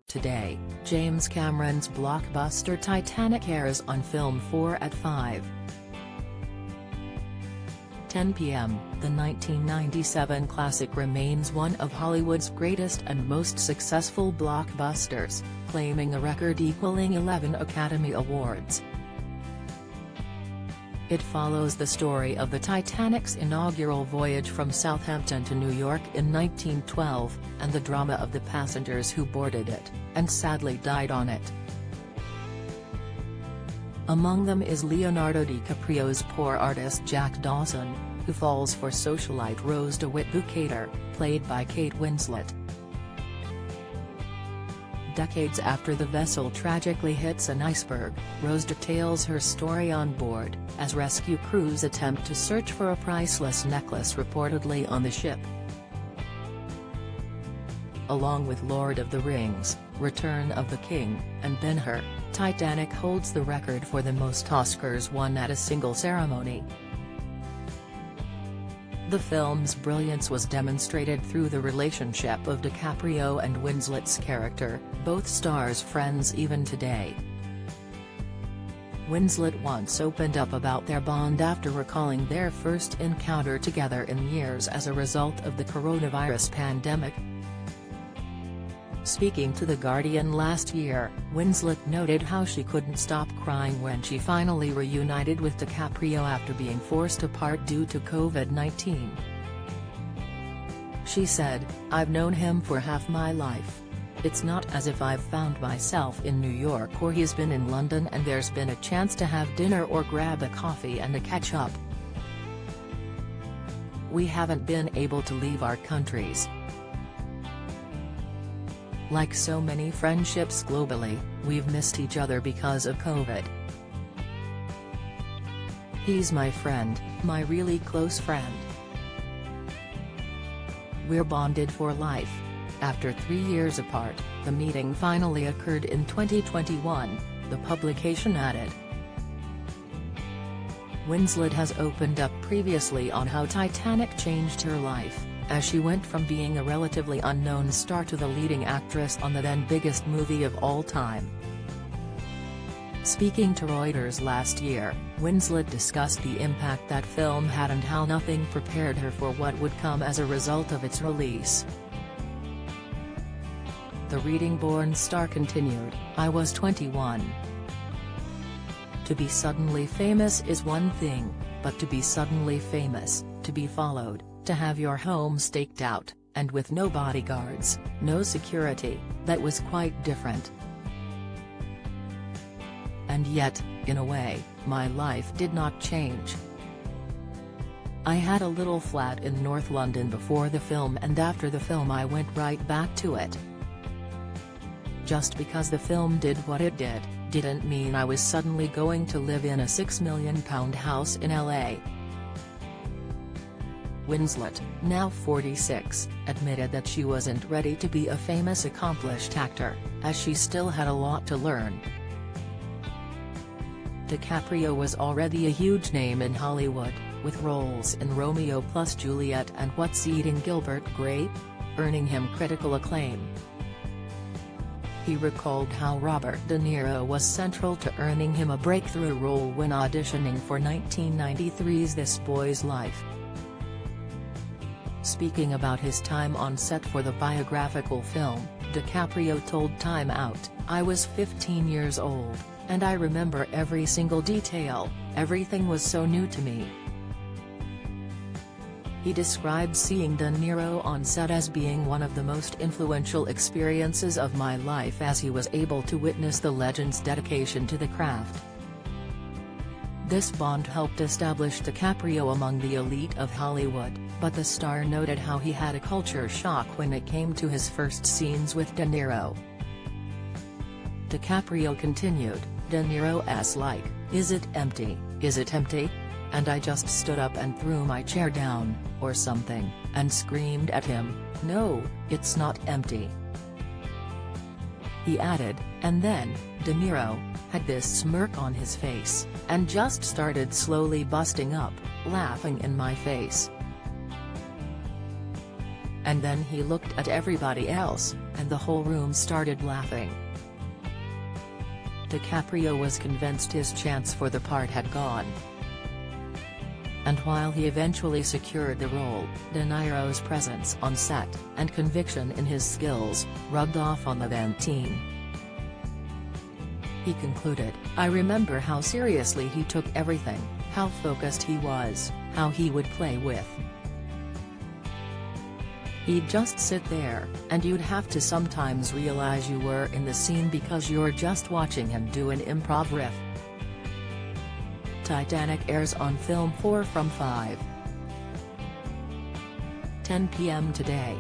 Today, James Cameron's blockbuster Titanic airs on Film 4 at 5:10 p.m. The 1997 classic remains one of Hollywood's greatest and most successful blockbusters, claiming a record equaling 11 Academy Awards. It follows the story of the Titanic's inaugural voyage from Southampton to New York in 1912, and the drama of the passengers who boarded it, and sadly died on it. Among them is Leonardo DiCaprio's poor artist Jack Dawson, who falls for socialite Rose DeWitt Bukater, played by Kate Winslet. Decades after the vessel tragically hits an iceberg, Rose details her story on board, as rescue crews attempt to search for a priceless necklace reportedly on the ship. Along with Lord of the Rings, Return of the King, and Ben-Hur, Titanic holds the record for the most Oscars won at a single ceremony. The film's brilliance was demonstrated through the relationship of DiCaprio and Winslet's character, both stars friends even today. Winslet once opened up about their bond after recalling their first encounter together in years as a result of the coronavirus pandemic. Speaking to The Guardian last year, Winslet noted how she couldn't stop crying when she finally reunited with DiCaprio after being forced apart due to COVID-19. She said, "I've known him for half my life. It's not as if I've found myself in New York or he's been in London and there's been a chance to have dinner or grab a coffee and a catch-up. We haven't been able to leave our countries. Like so many friendships globally, we've missed each other because of COVID. He's my friend, my really close friend. We're bonded for life." After 3 years apart, the meeting finally occurred in 2021, the publication added. Winslet has opened up previously on how Titanic changed her life, as she went from being a relatively unknown star to the leading actress on the then biggest movie of all time. Speaking to Reuters last year, Winslet discussed the impact that film had and how nothing prepared her for what would come as a result of its release. The Reading-born star continued, "I was 21. To be suddenly famous is one thing, but to be suddenly famous, to be followed, to have your home staked out, and with no bodyguards, no security, that was quite different. And yet, in a way, my life did not change. I had a little flat in North London before the film, and after the film I went right back to it. Just because the film did what it did, didn't mean I was suddenly going to live in a £6 million house in LA." Winslet, now 46, admitted that she wasn't ready to be a famous accomplished actor, as she still had a lot to learn. DiCaprio was already a huge name in Hollywood, with roles in Romeo plus Juliet and What's Eating Gilbert Grape, earning him critical acclaim. He recalled how Robert De Niro was central to earning him a breakthrough role when auditioning for 1993's This Boy's Life. Speaking about his time on set for the biographical film, DiCaprio told Time Out, "I was 15 years old, and I remember every single detail, everything was so new to me." He described seeing De Niro on set as being one of the most influential experiences of my life, as he was able to witness the legend's dedication to the craft. This bond helped establish DiCaprio among the elite of Hollywood, but the star noted how he had a culture shock when it came to his first scenes with De Niro. DiCaprio continued, "De Niro's like, 'Is it empty, is it empty?' And I just stood up and threw my chair down, or something, and screamed at him, 'No, it's not empty.'" He added, "And then, De Niro had this smirk on his face, and just started slowly busting up, laughing in my face. and then he looked at everybody else, and the whole room started laughing. DiCaprio was convinced his chance for the part had gone. And while he eventually secured the role, De Niro's presence on set, and conviction in his skills, rubbed off on the then teen. He concluded, "I remember how seriously he took everything, how focused he was, how he would play with. He'd just sit there, and you'd have to sometimes realize you were in the scene because you're just watching him do an improv riff." Titanic airs on Film 4 from 5:10 p.m. today.